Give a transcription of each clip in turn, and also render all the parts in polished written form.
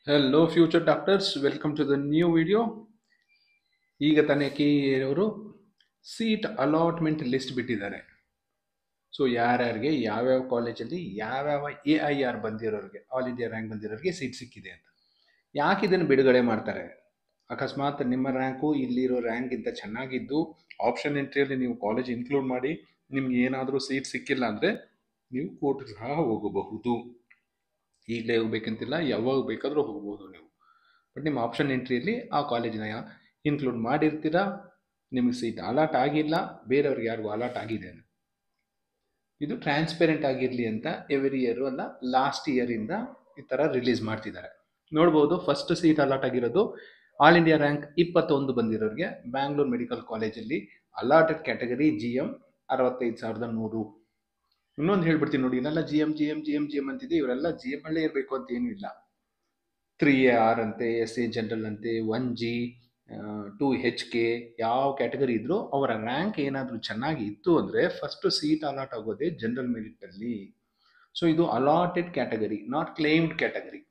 Hello future doctors, welcome to the new video. ಈಗ ತಾನೇ K ಅವರು ಸೀಟ್ ಅಲಾಟ್ಮೆಂಟ್ ಲಿಸ್ಟ್ ಬಿಟ್ಟಿದ್ದಾರೆ. ಸೊ ಯಾರ್ಯಾರಿಗೆ ಯಾವ್ಯಾವ ಕಾಲೇಜಲ್ಲಿ ಯಾವ್ಯಾವ AIR ಬಂದಿರೋರಿಗೆ, ಆಲ್ ಇಂಡಿಯಾ ರ್ಯಾಂಕ್ ಬಂದಿರೋರಿಗೆ ಸೀಟ್ ಸಿಕ್ಕಿದೆ ಅಂತ. ಯಾಕೆ ಇದನ್ನು ಬಿಡುಗಡೆ ಮಾಡ್ತಾರೆ? ಅಕಸ್ಮಾತ್ ನಿಮ್ಮ ರ್ಯಾಂಕು ಇಲ್ಲಿರೋ ರ್ಯಾಂಕ್ಗಿಂತ ಚೆನ್ನಾಗಿದ್ದು ಆಪ್ಷನ್ ಎಂಟ್ರಿಯಲ್ಲಿ ನೀವು ಕಾಲೇಜ್ ಇನ್ಕ್ಲೂಡ್ ಮಾಡಿ ನಿಮ್ಗೆ ಏನಾದರೂ ಸೀಟ್ ಸಿಕ್ಕಿಲ್ಲ ಅಂದರೆ ನೀವು ಕೋರ್ಟ್ಗೆ ಸಹ ಹೋಗಬಹುದು. ಈಗಲೇ ಹೋಗ್ಬೇಕಂತಿಲ್ಲ, ಯಾವಾಗ ಬೇಕಾದರೂ ಹೋಗ್ಬೋದು ನೀವು. ಬಟ್ ನಿಮ್ಮ ಆಪ್ಷನ್ ಎಂಟ್ರಿಯಲ್ಲಿ ಆ ಕಾಲೇಜಿನ ಇನ್ಕ್ಲೂಡ್ ಮಾಡಿರ್ತೀರಾ, ನಿಮಗೆ ಸೀಟ್ ಅಲಾಟ್ ಆಗಿಲ್ಲ, ಬೇರೆಯವ್ರಿಗೆ ಯಾರಿಗೂ ಅಲಾಟ್ ಆಗಿದೆ. ಇದು ಟ್ರಾನ್ಸ್ಪೆರೆಂಟ್ ಆಗಿರಲಿ ಅಂತ ಎವ್ರಿ ಇಯರ್ ಅಲ್ಲ, ಲಾಸ್ಟ್ ಇಯರಿಂದ ಈ ಥರ ರಿಲೀಸ್ ಮಾಡ್ತಿದ್ದಾರೆ. ನೋಡ್ಬೋದು, ಫಸ್ಟ್ ಸೀಟ್ ಅಲಾಟ್ ಆಗಿರೋದು ಆಲ್ ಇಂಡಿಯಾ ರ್ಯಾಂಕ್ 21 ಬಂದಿರೋರಿಗೆ ಬ್ಯಾಂಗ್ಳೂರ್ ಮೆಡಿಕಲ್ ಕಾಲೇಜಲ್ಲಿ ಅಲಾಟೆಡ್ ಕ್ಯಾಟಗರಿ GM 65,100. ಇನ್ನೊಂದು ಹೇಳ್ಬಿಡ್ತೀನಿ ನೋಡಿ, ಇನ್ನೆಲ್ಲ GM ಅಂತಿದೆ, ಇವರೆಲ್ಲ GM ಅಲ್ಲೇ ಇರಬೇಕು ಅಂತ ಏನೂ ಇಲ್ಲ. 3AR ಅಂತೆ, SA ಜನರಲ್ ಅಂತೆ, 1G 2HK ಯಾವ ಕ್ಯಾಟಗರಿ ಇದ್ರೂ ಅವರ ರ್ಯಾಂಕ್ ಏನಾದರೂ ಚೆನ್ನಾಗಿ ಇತ್ತು ಅಂದರೆ ಫಸ್ಟ್ ಸೀಟ್ ಅಲಾಟ್ ಆಗೋದೇ ಜನರಲ್ ಮೆರಿಟಲ್ಲಿ. ಸೊ ಇದು allotted category, not claimed category.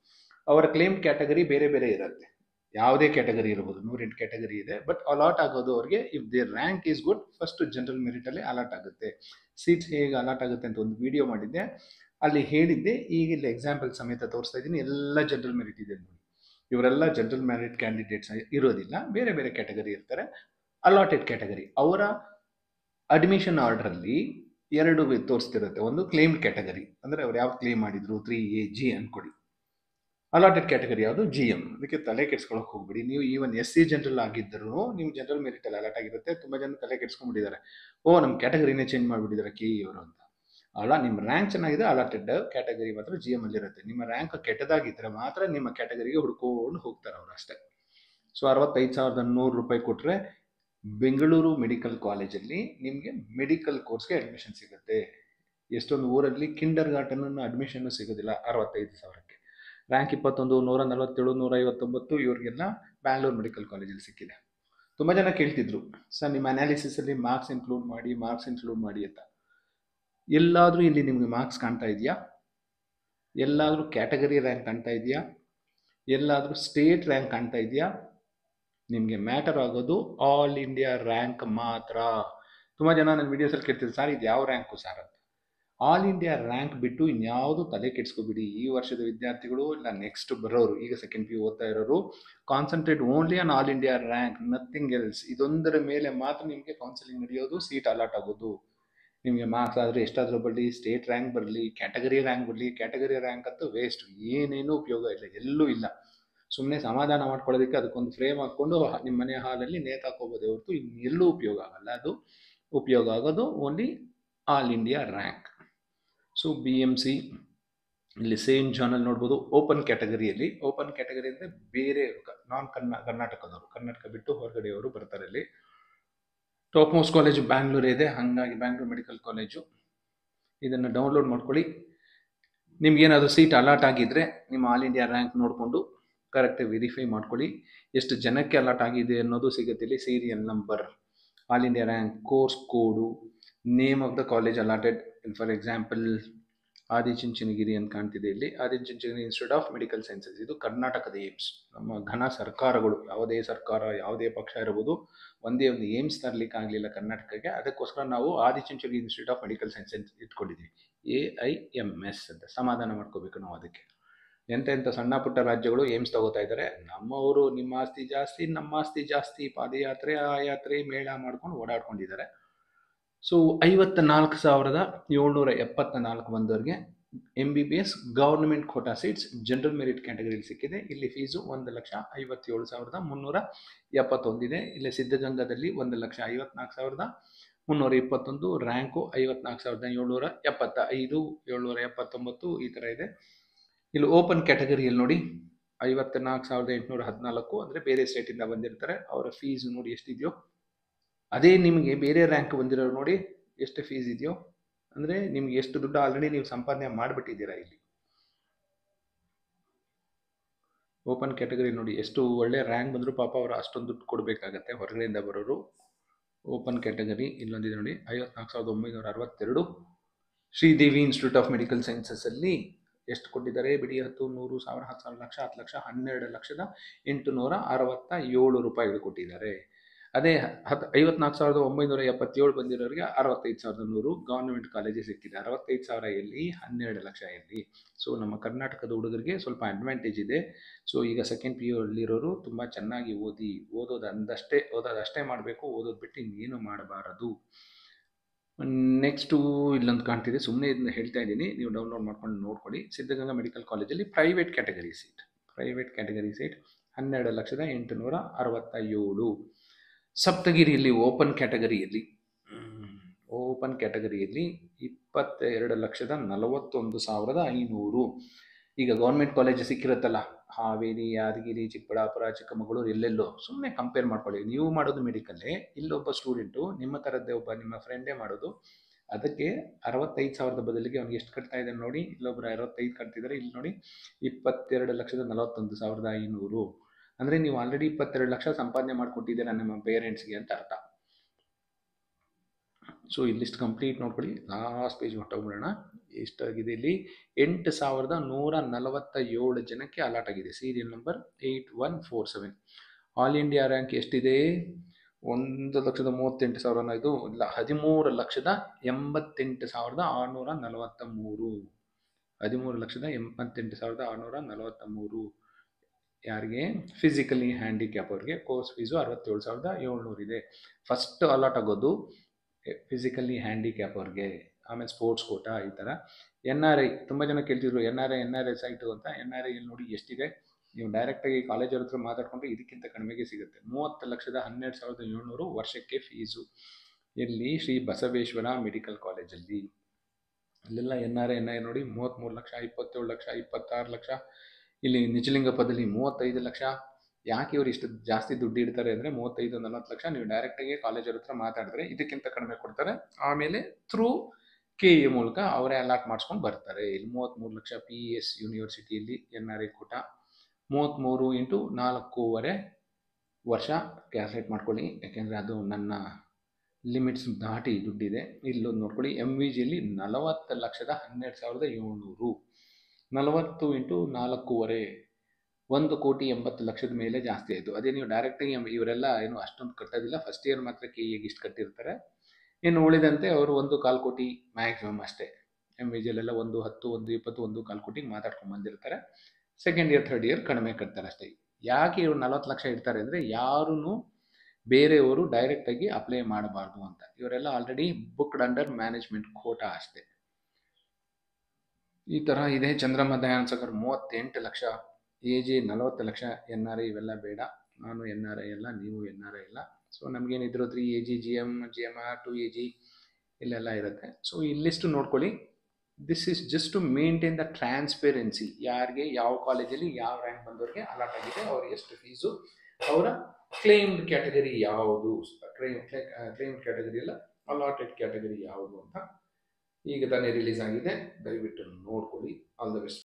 ಅವರ ಕ್ಲೇಮ್ಡ್ ಕ್ಯಾಟಗರಿ ಬೇರೆ ಬೇರೆ ಇರುತ್ತೆ, ಯಾವುದೇ ಕ್ಯಾಟಗರಿ ಇರ್ಬೋದು, 108 ಕ್ಯಾಟಗರಿ ಇದೆ. ಬಟ್ ಅಲಾಟ್ ಆಗೋದು ಅವ್ರಿಗೆ, if they rank is good, first general ಮೆರಿಟಲ್ಲಿ ಅಲಾಟ್ ಆಗುತ್ತೆ. ಸೀಟ್ಸ್ ಹೇಗೆ ಅಲಾಟ್ ಆಗುತ್ತೆ ಅಂತ ಒಂದು ವಿಡಿಯೋ ಮಾಡಿದ್ದೆ, ಅಲ್ಲಿ ಹೇಳಿದ್ದೆ. ಈಗ ಇಲ್ಲಿ ಎಕ್ಸಾಂಪಲ್ ಸಮೇತ ತೋರಿಸ್ತಾ ಇದ್ದೀನಿ. ಎಲ್ಲ ಜನರಲ್ ಮೆರಿಟ್ ಇದೆ ನೋಡಿ. ಇವರೆಲ್ಲ ಜನರಲ್ ಮೆರಿಟ್ ಕ್ಯಾಂಡಿಡೇಟ್ಸ್ ಇರೋದಿಲ್ಲ, ಬೇರೆ ಬೇರೆ ಕ್ಯಾಟಗರಿ ಇರ್ತಾರೆ. ಅಲಾಟೆಡ್ ಕ್ಯಾಟಗರಿ ಅವರ ಅಡ್ಮಿಷನ್ ಆರ್ಡ್ರಲ್ಲಿ ಎರಡು ತೋರಿಸ್ತಿರುತ್ತೆ. ಒಂದು ಕ್ಲೇಮ್ಡ್ ಕ್ಯಾಟಗರಿ ಅಂದರೆ ಅವ್ರು ಯಾವ ಕ್ಲೇಮ್ ಮಾಡಿದ್ರು, 3AG ಅನ್ಕೊಡಿ. ಅಲಾಟೆಡ್ ಕ್ಯಾಟಗರಿ ಯಾವುದು, GM. ಅದಕ್ಕೆ ತಲೆ ಕೆಡ್ಸ್ಕೊಳಕ್ ಹೋಗ್ಬಿಡಿ. ನೀವು ಈವನ್ SC ಜನರಲ್ ಆಗಿದ್ದರೂ ನೀವು ಜನರಲ್ ಮೆರಿಟ್ ಅಲ್ಲಿ ಅಲಾಟ್ ಆಗಿರುತ್ತೆ. ತುಂಬಾ ಜನ ತಲೆ ಕೆಡ್ಸ್ಕೊಂಡ್ಬಿಟ್ಟಿದ್ದಾರೆ, ಓ ನಮ್ಮ ಕ್ಯಾಟಗರಿನೇ ಚೇಂಜ್ ಮಾಡಿಬಿಟ್ಟಿದ್ದಾರೆ KE ಅವರು ಅಂತ. ಅಲ್ಲ, ನಿಮ್ಮ ರ್ಯಾಂಕ್ ಚೆನ್ನಾಗಿದೆ, ಅಲಾಟೆಡ್ ಕ್ಯಾಟಗರಿ ಮಾತ್ರ GM ಅಲ್ಲಿ ಇರುತ್ತೆ. ನಿಮ್ಮ ರ್ಯಾಂಕ್ ಕೆಟ್ಟದಾಗಿದ್ದರೆ ಮಾತ್ರ ನಿಮ್ಮ ಕ್ಯಾಟಗರಿಗೆ ಹುಡ್ಕೊಂಡು ಹೋಗ್ತಾರೆ ಅವರು ಅಷ್ಟೇ. ಸೊ 65,100 ರೂಪಾಯಿ ಕೊಟ್ಟರೆ ಬೆಂಗಳೂರು ಮೆಡಿಕಲ್ ಕಾಲೇಜಲ್ಲಿ ನಿಮಗೆ ಮೆಡಿಕಲ್ ಕೋರ್ಸ್ಗೆ ಅಡ್ಮಿಷನ್ ಸಿಗುತ್ತೆ. ಎಷ್ಟೊಂದು ಊರಲ್ಲಿ ಕಿಂಡರ್ ಗಾರ್ಟನ್ ಅಡ್ಮಿಷನ್ ಸಿಗೋದಿಲ್ಲ 65,000ಕ್ಕೆ. ರ್ಯಾಂಕ್ 21, 147, 159 ಇವ್ರಿಗೆಲ್ಲ ಬ್ಯಾಂಗ್ಳೂರು ಮೆಡಿಕಲ್ ಕಾಲೇಜಲ್ಲಿ ಸಿಕ್ಕಿದೆ. ತುಂಬ ಜನ ಕೇಳ್ತಿದ್ರು, ಸರ್ ನಿಮ್ಮ ಅನಾಲಿಸಿಸಲ್ಲಿ ಮಾರ್ಕ್ಸ್ ಇನ್ಕ್ಲೂಡ್ ಮಾಡಿ ಅಂತ. ಎಲ್ಲಾದರೂ ಇಲ್ಲಿ ನಿಮಗೆ ಮಾರ್ಕ್ಸ್ ಕಾಣ್ತಾ ಇದೆಯಾ? ಎಲ್ಲಾದರೂ ಕ್ಯಾಟಗರಿ ರ್ಯಾಂಕ್ ಕಾಣ್ತಾ ಇದೆಯಾ? ಎಲ್ಲಾದರೂ ಸ್ಟೇಟ್ ರ್ಯಾಂಕ್ ಕಾಣ್ತಾ ಇದೆಯಾ? ನಿಮಗೆ ಮ್ಯಾಟರ್ ಆಗೋದು ಆಲ್ ಇಂಡಿಯಾ ರ್ಯಾಂಕ್ ಮಾತ್ರ. ತುಂಬ ಜನ ನನ್ನ ವಿಡಿಯೋಸಲ್ಲಿ ಕೇಳ್ತಿದ್ರು, ಸರ್ ಇದು ಯಾವ ರ್ಯಾಂಕು ಸರ್ ಅಂತ. ಆಲ್ ಇಂಡಿಯಾ ರ್ಯಾಂಕ್ ಬಿಟ್ಟು ಇನ್ಯಾವುದು ತಲೆ ಕೆಡಿಸ್ಕೋಬಿಡಿ. ಈ ವರ್ಷದ ವಿದ್ಯಾರ್ಥಿಗಳು ಇಲ್ಲ ನೆಕ್ಸ್ಟ್ ಬರೋರು, ಈಗ ಸೆಕೆಂಡ್ PU ಓದ್ತಾ ಇರೋರು, concentrate only on all India rank, nothing else. ಇದೊಂದರ ಮೇಲೆ ಮಾತ್ರ ನಿಮಗೆ ಕೌನ್ಸಿಲಿಂಗ್ ನಡೆಯೋದು, ಸೀಟ್ ಅಲಾಟ್ ಆಗೋದು. ನಿಮಗೆ ಮಾರ್ಕ್ಸ್ ಆದರೆ ಎಷ್ಟಾದರೂ ಬರಲಿ, ಸ್ಟೇಟ್ ರ್ಯಾಂಕ್ ಬರಲಿ, ಕ್ಯಾಟಗರಿ ರ್ಯಾಂಕ್ ಬರಲಿ, ಕ್ಯಾಟಗರಿ ರ್ಯಾಂಕ್ ಅಂತೂ ವೇಸ್ಟ್, ಏನೇನೂ ಉಪಯೋಗ ಇಲ್ಲ, ಎಲ್ಲೂ ಇಲ್ಲ. ಸುಮ್ಮನೆ ಸಮಾಧಾನ ಮಾಡ್ಕೊಳ್ಳೋದಕ್ಕೆ ಅದಕ್ಕೊಂದು ಫ್ರೇಮ್ ಹಾಕ್ಕೊಂಡು ನಿಮ್ಮ ಮನೆ ಹಾಲಲ್ಲಿ ನೇತಾಕೋಬೋದೇ ಹೊರತು ಎಲ್ಲೂ ಉಪಯೋಗ ಆಗಲ್ಲ. ಅದು ಉಪಯೋಗ ಆಗೋದು only all India rank. So BMC ಇಲ್ಲಿ ಸೇಮ್ ಜಾನಲ್ಲಿ ನೋಡ್ಬೋದು. ಓಪನ್ ಕ್ಯಾಟಗರಿಯಲ್ಲಿ, ಓಪನ್ ಕ್ಯಾಟಗರಿ ಅಂದರೆ ಬೇರೆ ನಾನ್ ಕರ್ನಾಟಕದವರು, ಕರ್ನಾಟಕ ಬಿಟ್ಟು ಹೊರಗಡೆಯವರು ಬರ್ತಾರೆ. ಇಲ್ಲಿ ಟಾಪ್ ಮೋಸ್ಟ್ ಕಾಲೇಜು ಬ್ಯಾಂಗ್ಳೂರ್ ಇದೆ, ಹಾಗಾಗಿ ಬ್ಯಾಂಗ್ಳೂರ್ ಮೆಡಿಕಲ್ ಕಾಲೇಜು. ಇದನ್ನು ಡೌನ್ಲೋಡ್ ಮಾಡ್ಕೊಳ್ಳಿ. ನಿಮ್ಗೇನಾದರೂ ಸೀಟ್ ಅಲಾಟ್ ಆಗಿದ್ದರೆ ನಿಮ್ಮ ಆಲ್ ಇಂಡಿಯಾ ರ್ಯಾಂಕ್ ನೋಡಿಕೊಂಡು ಕರೆಕ್ಟಾಗಿ ವೆರಿಫೈ ಮಾಡ್ಕೊಳ್ಳಿ. ಎಷ್ಟು ಜನಕ್ಕೆ ಅಲಾಟ್ ಆಗಿದೆ ಅನ್ನೋದು ಸಿಗುತ್ತೆ ಇಲ್ಲಿ. Serial number, all India rank, course code, name of the college allotted. For example Adichunchanagiri ಅಂತ ಕಾಣ್ತಿದೆ ಇಲ್ಲಿ, Adichunchanagiri institute of medical sciences. ಇದು ಕರ್ನಾಟಕದ ಏಮ್ಸ್. ನಮ್ಮ ಘನ ಸರ್ಕಾರಗಳು, ಯಾವುದೇ ಸರ್ಕಾರ ಯಾವುದೇ ಪಕ್ಷ ಇರಬಹುದು, ಒಂದೇ ಒಂದು ಏಮ್ಸ್ ತರಲಿಕ್ಕೆ ಆಗಲಿಲ್ಲ ಕರ್ನಾಟಕಕ್ಕೆ. ಅದಕ್ಕೋಸ್ಕರ ನಾವು Adichunchanagiri institute of medical sciences ಇಟ್ಕೊಂಡಿದ್ದೀವಿ, AIMS ಅಂತ. ಸಮಾಧಾನ ಮಾಡ್ಕೋಬೇಕು ನಾವು ಅದಕ್ಕೆ. ಎಂತೆಂಥ ಸಣ್ಣ ಪುಟ್ಟ ರಾಜ್ಯಗಳು ಏಮ್ಸ್ ತಗೋತಾ ಇದ್ದಾರೆ, ನಮ್ಮವರು ನಿಮ್ಮ ಆಸ್ತಿ ಜಾಸ್ತಿ ನಮ್ಮ ಆಸ್ತಿ ಜಾಸ್ತಿ, ಪಾದಯಾತ್ರೆ ಆ ಯಾತ್ರೆ ಮೇಳ ಮಾಡ್ಕೊಂಡು ಓಡಾಡ್ಕೊಂಡಿದ್ದಾರೆ. ಸೊ 54,774 ಬಂದವರಿಗೆ MBBS government quota seats general merit ಕ್ಯಾಟಗರಿಯಲ್ಲಿ ಸಿಕ್ಕಿದೆ. ಇಲ್ಲಿ ಫೀಸು 1,57,371 ಇದೆ. ಇಲ್ಲಿ ಸಿದ್ಧಗಂಗಾದಲ್ಲಿ 1,54,321, ರ್ಯಾಂಕು 54,775, 779 ಈ ಥರ ಇದೆ. ಇಲ್ಲಿ ಓಪನ್ ಕ್ಯಾಟಗರಿಯಲ್ಲಿ ನೋಡಿ 54,814, ಅಂದರೆ ಬೇರೆ ಸ್ಟೇಟಿಂದ ಬಂದಿರ್ತಾರೆ, ಅವರ ಫೀಸ್ ನೋಡಿ ಎಷ್ಟಿದೆಯೋ. ಅದೇ ನಿಮಗೆ ಬೇರೆ ರ್ಯಾಂಕ್ ಬಂದಿರೋರು ನೋಡಿ ಎಷ್ಟು ಫೀಸ್ ಇದೆಯೋ, ಅಂದರೆ ನಿಮ್ಗೆ ಎಷ್ಟು ದುಡ್ಡು ಆಲ್ರೆಡಿ ನೀವು ಸಂಪಾದನೆ ಮಾಡಿಬಿಟ್ಟಿದ್ದೀರಾ. ಇಲ್ಲಿ ಓಪನ್ ಕ್ಯಾಟಗರಿ ನೋಡಿ, ಎಷ್ಟು ಒಳ್ಳೆ ರ್ಯಾಂಕ್ ಬಂದರೂ ಪಾಪ ಅವರು ಅಷ್ಟೊಂದು ದುಡ್ಡು ಕೊಡಬೇಕಾಗತ್ತೆ ಹೊರಗಡೆಯಿಂದ ಬರೋರು. ಓಪನ್ ಕ್ಯಾಟಗರಿ ಇಲ್ಲೊಂದಿದೆ ನೋಡಿ, 54,962. ಶ್ರೀದೇವಿ ಇನ್ಸ್ಟಿಟ್ಯೂಟ್ ಆಫ್ ಮೆಡಿಕಲ್ ಸೈನ್ಸಸ್ಸಲ್ಲಿ ಎಷ್ಟು ಕೊಟ್ಟಿದ್ದಾರೆ ಬಿಡಿ? 10, 100, 1000, 10,000, ಲಕ್ಷ, 10 ಲಕ್ಷ, 12,867 ರೂಪಾಯಿಗಳು ಕೊಟ್ಟಿದ್ದಾರೆ. ಅದೇ 54,977 ಬಂದಿರೋರಿಗೆ 65,100 ಗೌರ್ಮೆಂಟ್ ಕಾಲೇಜಸ್ ಸಿಕ್ಕಿದೆ. 65,000 ಎಲ್ಲಿ, 12 ಲಕ್ಷ ಎಲ್ಲಿ? ಸೊ ನಮ್ಮ ಕರ್ನಾಟಕದ ಹುಡುಗರಿಗೆ ಸ್ವಲ್ಪ ಅಡ್ವಾಂಟೇಜ್ ಇದೆ. ಸೊ ಈಗ ಸೆಕೆಂಡ್ PU ಅಲ್ಲಿರೋರು ತುಂಬ ಚೆನ್ನಾಗಿ ಓದೋದಷ್ಟೇ ಮಾಡಬೇಕು, ಓದೋದು ಬಿಟ್ಟು ಇನ್ನೇನು ಮಾಡಬಾರದು. ನೆಕ್ಸ್ಟು ಇಲ್ಲೊಂದು ಕಾಣ್ತಿದೆ, ಸುಮ್ಮನೆ ಇದನ್ನ ಹೇಳ್ತಾ ಇದ್ದೀನಿ, ನೀವು ಡೌನ್ಲೋಡ್ ಮಾಡ್ಕೊಂಡು ನೋಡ್ಕೊಳ್ಳಿ. ಸಿದ್ಧಗಂಗಾ ಮೆಡಿಕಲ್ ಕಾಲೇಜಲ್ಲಿ ಪ್ರೈವೇಟ್ ಕ್ಯಾಟಗರಿ ಸೀಟ್ 12,867. ಸಪ್ತಗಿರಿಯಲ್ಲಿ ಓಪನ್ ಕ್ಯಾಟಗರಿಯಲ್ಲಿ 22,41,500. ಈಗ ಗೌರ್ಮೆಂಟ್ ಕಾಲೇಜ್ ಸಿಕ್ಕಿರುತ್ತಲ್ಲ, ಹಾವೇರಿ, ಯಾದಗಿರಿ, ಚಿಕ್ಕಬಳ್ಳಾಪುರ, ಚಿಕ್ಕಮಗಳೂರು, ಎಲ್ಲೆಲ್ಲೋ ಸುಮ್ಮನೆ ಕಂಪೇರ್ ಮಾಡ್ಕೊಳ್ಳಿ. ನೀವು ಮಾಡೋದು ಮೆಡಿಕಲ್ಲೇ, ಇಲ್ಲೊಬ್ಬ ಸ್ಟೂಡೆಂಟು ನಿಮ್ಮ ಥರದ್ದೇ ಒಬ್ಬ ನಿಮ್ಮ ಫ್ರೆಂಡೇ ಮಾಡೋದು. ಅದಕ್ಕೆ 65,000 ಬದಲಿಗೆ ಅವ್ನಿಗೆ ಎಷ್ಟು ಕಟ್ತಾ ಇದ್ದಾನೆ ನೋಡಿ. ಇಲ್ಲೊಬ್ರು 65 ಕಟ್ತಿದ್ದಾರೆ, ಇಲ್ಲಿ ನೋಡಿ 22,41,500. ಅಂದರೆ ನೀವು ಆಲ್ರೆಡಿ 22 ಲಕ್ಷ ಸಂಪಾದನೆ ಮಾಡಿಕೊಟ್ಟಿದ್ದೀರಾ ನಿಮ್ಮ ಪೇರೆಂಟ್ಸ್ಗೆ ಅಂತ ಅರ್ಥ. ಸೊ ಇಲ್ಲಿಷ್ಟು ಕಂಪ್ಲೀಟ್ ನೋಡ್ಕೊಳ್ಳಿ. ಲಾಸ್ಟ್ ಪೇಜ್ ಹೊಟ್ಟೋಗ್ಬಿಡೋಣ. ಎಷ್ಟಾಗಿದೆ ಇಲ್ಲಿ? 8,147 ಜನಕ್ಕೆ ಅಲಾಟ್ ಆಗಿದೆ. Serial number 8147. All India rank ಎಷ್ಟಿದೆ? 1,38,000 ಇದು ಇಲ್ಲ, 13,88,643. 13,88,643. ಯಾರಿಗೆ? ಫಿಸಿಕಲಿ ಹ್ಯಾಂಡಿಕ್ಯಾಪ್ ಅವ್ರಿಗೆ. ಕೋರ್ಸ್ ಫೀಸು 67,700 ಇದೆ. ಫಸ್ಟ್ ಅಲಾಟ್ ಆಗೋದು ಫಿಸಿಕಲಿ ಹ್ಯಾಂಡಿಕ್ಯಾಪ್ ಅವ್ರಿಗೆ, ಆಮೇಲೆ ಸ್ಪೋರ್ಟ್ಸ್ ಕೋಟಾ, ಈ ಥರ. NRI ತುಂಬ ಜನ ಕೇಳ್ತಿದ್ರು, NRI ಸೈಟು ಅಂತ. NRI ಇಲ್ಲಿ ನೋಡಿ ಎಷ್ಟಿದೆ. ನೀವು ಡೈರೆಕ್ಟಾಗಿ ಕಾಲೇಜವ್ರ ಹತ್ರ ಮಾತಾಡ್ಕೊಂಡ್ರೆ ಇದಕ್ಕಿಂತ ಕಡಿಮೆಗೆ ಸಿಗುತ್ತೆ. 30,12,700 ವರ್ಷಕ್ಕೆ ಫೀಸು. ಎಲ್ಲಿ? ಶ್ರೀ ಬಸವೇಶ್ವರ ಮೆಡಿಕಲ್ ಕಾಲೇಜಲ್ಲಿ. ಇಲ್ಲೆಲ್ಲ NRI ನೋಡಿ 33 ಲಕ್ಷ, 27 ಲಕ್ಷ, 26 ಲಕ್ಷ. ಇಲ್ಲಿ ನಿಜಲಿಂಗಪ್ಪದಲ್ಲಿ 35 ಲಕ್ಷ. ಯಾಕೆ ಇವರು ಇಷ್ಟು ಜಾಸ್ತಿ ದುಡ್ಡು ಇಡ್ತಾರೆ ಅಂದರೆ 35-40 ಲಕ್ಷ ನೀವು ಡೈರೆಕ್ಟಾಗಿ ಕಾಲೇಜವ್ರ ಹತ್ರ ಮಾತಾಡಿದ್ರೆ ಇದಕ್ಕಿಂತ ಕಡಿಮೆ ಕೊಡ್ತಾರೆ. ಆಮೇಲೆ ಥ್ರೂ KU ಮೂಲಕ ಅವರೇ ಅಲಾಟ್ ಮಾಡಿಸ್ಕೊಂಡು ಬರ್ತಾರೆ. ಇಲ್ಲಿ 33 ಲಕ್ಷ PES ಯೂನಿವರ್ಸಿಟಿಯಲ್ಲಿ NRI ಕೋಟಾ. 33 × 4.5 ವರ್ಷ ಕ್ಯಾಲ್ಕುಲೇಟ್ ಮಾಡ್ಕೊಳ್ಳಿ, ಯಾಕೆಂದರೆ ಅದು ನನ್ನ ಲಿಮಿಟ್ಸ್ ದಾಟಿ ದುಡ್ಡಿದೆ. ಇಲ್ಲೊಂದು ನೋಡ್ಕೊಳ್ಳಿ, MVGಯಲ್ಲಿ 40,12,700. 40 × 4.5 1,80,00,000 ಮೇಲೆ ಜಾಸ್ತಿ ಆಯಿತು. ಅದೇ ನೀವು ಡೈರೆಕ್ಟಾಗಿ ಇವರೆಲ್ಲ ಏನು ಅಷ್ಟೊಂದು ಕಟ್ಟೋದಿಲ್ಲ. ಫಸ್ಟ್ ಇಯರ್ ಮಾತ್ರ KEಗೆ ಇಷ್ಟು ಕಟ್ಟಿರ್ತಾರೆ. ಇನ್ನು ಉಳಿದಂತೆ ಅವರು 1,4 ಕೋಟಿ ಮ್ಯಾಕ್ಸಿಮಮ್ ಅಷ್ಟೇ. MVGಯಲ್ಲೆಲ್ಲ 1, 10, 1, 20, 1,4 ಕೋಟಿಗೆ ಮಾತಾಡ್ಕೊಂಡು ಬಂದಿರ್ತಾರೆ. ಸೆಕೆಂಡ್ ಇಯರ್, ಥರ್ಡ್ ಇಯರ್ ಕಡಿಮೆ ಕಟ್ತಾರೆ ಅಷ್ಟೇ. ಯಾಕೆ ಇವರು 40 ಲಕ್ಷ ಇಡ್ತಾರೆ ಅಂದರೆ ಯಾರೂ ಬೇರೆಯವರು ಡೈರೆಕ್ಟಾಗಿ ಅಪ್ಲೈ ಮಾಡಬಾರ್ದು ಅಂತ. ಇವರೆಲ್ಲ already booked under management quota ಅಷ್ಟೇ. ಈ ಥರ ಇದೆ. ಚಂದ್ರಮ್ಮ ದಯಾನಂದ ಸಾಗರ್ 38 ಲಕ್ಷ. AG 40 ಲಕ್ಷ. NRI ಇವೆಲ್ಲ ಬೇಡ. ನಾನು NRI ಅಲ್ಲ, ನೀವು NRI ಇಲ್ಲ. ಸೊ ನಮಗೇನಿದ್ರು 3 AG, GMR, 2 AG ಇಲ್ಲೆಲ್ಲ ಇರುತ್ತೆ. ಸೊ ಇಲ್ಲಿಷ್ಟು ನೋಡ್ಕೊಳ್ಳಿ. This is just to maintain the transparency. ಯಾರಿಗೆ ಯಾವ ಕಾಲೇಜಲ್ಲಿ ಯಾವ ರ್ಯಾಂಕ್ ಬಂದವ್ರಿಗೆ ಅಲಾಟ್ ಆಗಿದೆ, ಅವ್ರ ಎಷ್ಟು ಫೀಸು, ಅವರ ಕ್ಲೇಮ್ಡ್ ಕ್ಯಾಟಗರಿ ಯಾವುದು, ಕ್ಲೇಮ್ಡ್ ಕ್ಯಾಟಗರಿ ಅಲ್ಲ, ಅಲಾಟೆಡ್ ಕ್ಯಾಟಗರಿ ಯಾವುದು ಅಂತ ಈಗ ತಾನೇ ರಿಲೀಸ್ ಆಗಿದೆ. ದಯವಿಟ್ಟು ನೋಡ್ಕೊಳ್ಳಿ. All the best.